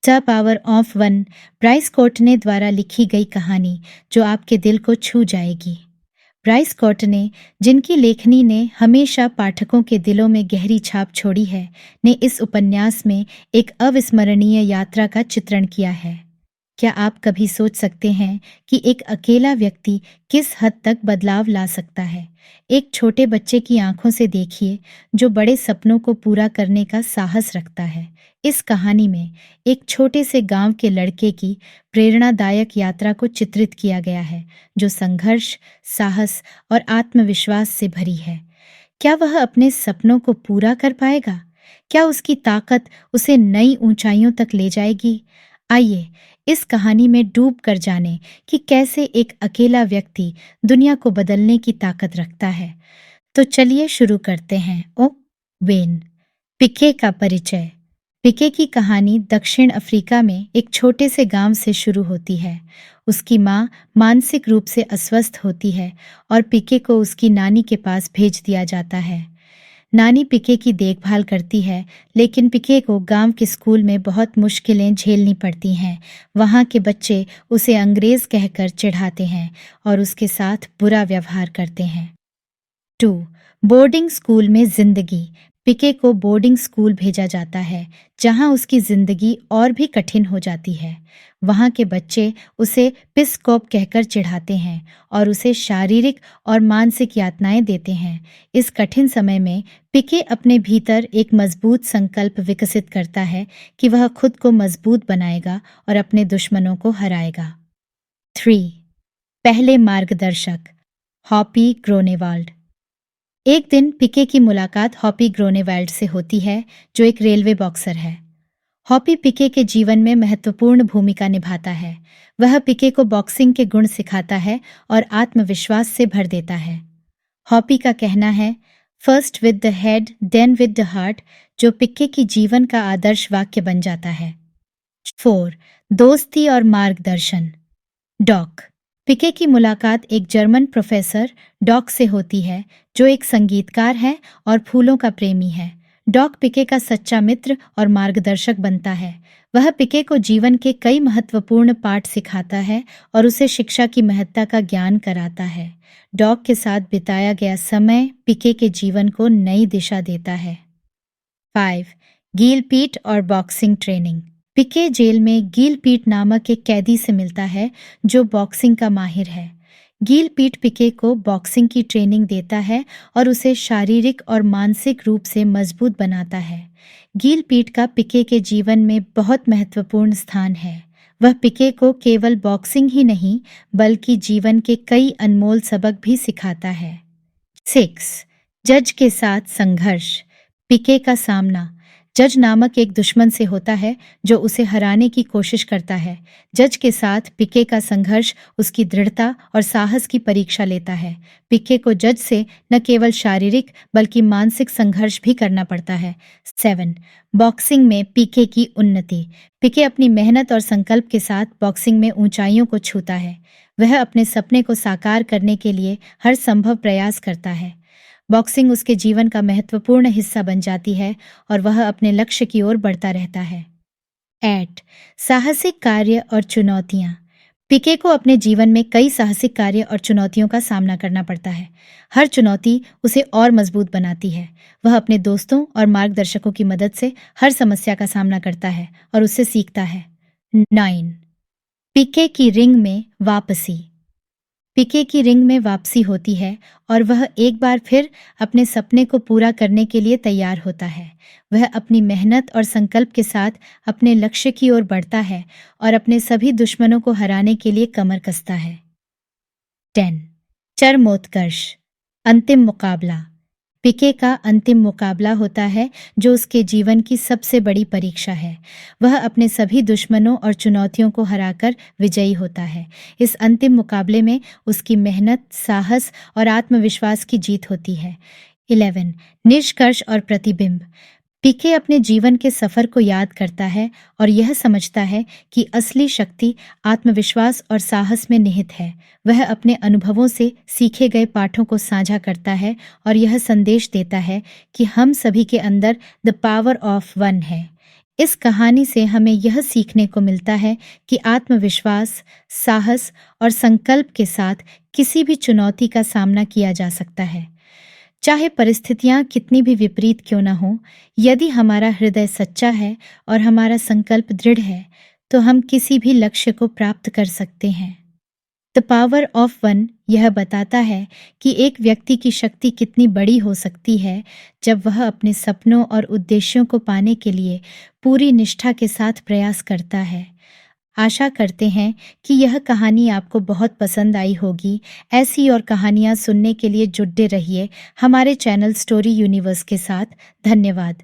The power of one, Bryce Courtenay द्वारा लिखी गई कहानी जो आपके दिल को छू जाएगी। ब्राइस कोर्टने, जिनकी लेखनी ने हमेशा पाठकों के दिलों में गहरी छाप छोड़ी है, ने इस उपन्यास में एक अविस्मरणीय यात्रा का चित्रण किया है। क्या आप कभी सोच सकते हैं कि एक अकेला व्यक्ति किस हद तक बदलाव ला सकता है? एक छोटे बच्चे की आंखों से देखिए, जो बड़े सपनों को पूरा करने का साहस रखता है। इस कहानी में एक छोटे से गांव के लड़के की प्रेरणादायक यात्रा को चित्रित किया गया है, जो संघर्ष, साहस और आत्मविश्वास से भरी है। क्या वह अपने सपनों को पूरा कर पाएगा? क्या उसकी ताकत उसे नई ऊंचाइयों तक ले जाएगी? आइए इस कहानी में डूब कर जाने कि कैसे एक अकेला व्यक्ति दुनिया को बदलने की ताकत रखता है। तो चलिए शुरू करते हैं। वेन, पिके का परिचय। पिके की कहानी दक्षिण अफ्रीका में एक छोटे से गांव से शुरू होती है। उसकी माँ मानसिक रूप से अस्वस्थ होती है और पिके को उसकी नानी के पास भेज दिया जाता है। नानी पिके की देखभाल करती है, लेकिन पिके को गांव के स्कूल में बहुत मुश्किलें झेलनी पड़ती हैं। वहाँ के बच्चे उसे अंग्रेज कहकर चिढ़ाते हैं और उसके साथ बुरा व्यवहार करते हैं। 2. बोर्डिंग स्कूल में जिंदगी। पिके को बोर्डिंग स्कूल भेजा जाता है, जहां उसकी जिंदगी और भी कठिन हो जाती है। वहां के बच्चे उसे पिस्कोप कहकर चिढ़ाते हैं और उसे शारीरिक और मानसिक यातनाएं देते हैं। इस कठिन समय में पिके अपने भीतर एक मजबूत संकल्प विकसित करता है कि वह खुद को मजबूत बनाएगा और अपने दुश्मनों को हराएगा। 3. पहले मार्गदर्शक, हॉपी ग्रोनेवाल्ड। एक दिन पिके की मुलाकात हॉपी ग्रोनेवाल्ड से होती है, जो एक रेलवे बॉक्सर है। हॉपी पिके के जीवन में महत्वपूर्ण भूमिका निभाता है। वह पिके को बॉक्सिंग के गुण सिखाता है और आत्मविश्वास से भर देता है। हॉपी का कहना है, first with the head then with the heart, जो पिके की जीवन का आदर्श वाक्य बन जाता है। 4. दोस्ती और मार्गदर्शन, डॉक। पिके की मुलाकात एक जर्मन प्रोफेसर डॉक से होती है, जो एक संगीतकार है और फूलों का प्रेमी है। डॉक पिके का सच्चा मित्र और मार्गदर्शक बनता है। वह पिके को जीवन के कई महत्वपूर्ण पाठ सिखाता है और उसे शिक्षा की महत्ता का ज्ञान कराता है। डॉक के साथ बिताया गया समय पिके के जीवन को नई दिशा देता है। 5. गीलपीट और बॉक्सिंग ट्रेनिंग। पिके जेल में गीलपीट नामक एक कैदी से मिलता है, जो बॉक्सिंग का माहिर है। गीलपीट पिके को बॉक्सिंग की ट्रेनिंग देता है और उसे शारीरिक और मानसिक रूप से मजबूत बनाता है। गीलपीट का पिके के जीवन में बहुत महत्वपूर्ण स्थान है। वह पिके को केवल बॉक्सिंग ही नहीं, बल्कि जीवन के कई अनमोल सबक भी सिखाता है। 6. जज के साथ संघर्ष, पिके का सामना। जज नामक एक दुश्मन से होता है, जो उसे हराने की कोशिश करता है। जज के साथ पिके का संघर्ष उसकी दृढ़ता और साहस की परीक्षा लेता है। पिके को जज से न केवल शारीरिक बल्कि मानसिक संघर्ष भी करना पड़ता है। 7. बॉक्सिंग में पिके की उन्नति। पिके अपनी मेहनत और संकल्प के साथ बॉक्सिंग में ऊंचाइयों को छूता है। वह अपने सपने को साकार करने के लिए हर संभव प्रयास करता है। बॉक्सिंग उसके जीवन का महत्वपूर्ण हिस्सा बन जाती है और वह अपने लक्ष्य की ओर बढ़ता रहता है। 8. साहसिक कार्य और चुनौतियां। पिके को अपने जीवन में कई साहसिक कार्य और चुनौतियों का सामना करना पड़ता है। हर चुनौती उसे और मजबूत बनाती है। वह अपने दोस्तों और मार्गदर्शकों की मदद से हर समस्या का सामना करता है और उससे सीखता है। 9. पिके की रिंग में वापसी। पिके की रिंग में वापसी होती है और वह एक बार फिर अपने सपने को पूरा करने के लिए तैयार होता है। वह अपनी मेहनत और संकल्प के साथ अपने लक्ष्य की ओर बढ़ता है और अपने सभी दुश्मनों को हराने के लिए कमर कसता है। 10. चरमोत्कर्ष, अंतिम मुकाबला। पिके का अंतिम मुकाबला होता है, जो उसके जीवन की सबसे बड़ी परीक्षा है। वह अपने सभी दुश्मनों और चुनौतियों को हराकर विजयी होता है। इस अंतिम मुकाबले में उसकी मेहनत, साहस और आत्मविश्वास की जीत होती है। 11. निष्कर्ष और प्रतिबिंब। पिके अपने जीवन के सफर को याद करता है और यह समझता है कि असली शक्ति आत्मविश्वास और साहस में निहित है। वह अपने अनुभवों से सीखे गए पाठों को साझा करता है और यह संदेश देता है कि हम सभी के अंदर द पावर ऑफ वन है, इस कहानी से हमें यह सीखने को मिलता है कि आत्मविश्वास, साहस और संकल्प के साथ किसी भी चुनौती का सामना किया जा सकता है। चाहे परिस्थितियां कितनी भी विपरीत क्यों न हो, यदि हमारा हृदय सच्चा है और हमारा संकल्प दृढ़ है, तो हम किसी भी लक्ष्य को प्राप्त कर सकते हैं। द पावर ऑफ वन यह बताता है कि एक व्यक्ति की शक्ति कितनी बड़ी हो सकती है जब वह अपने सपनों और उद्देश्यों को पाने के लिए पूरी निष्ठा के साथ प्रयास करता है। आशा करते हैं कि यह कहानी आपको बहुत पसंद आई होगी। ऐसी और कहानियाँ सुनने के लिए जुड़े रहिए हमारे चैनल स्टोरी यूनिवर्स के साथ। धन्यवाद।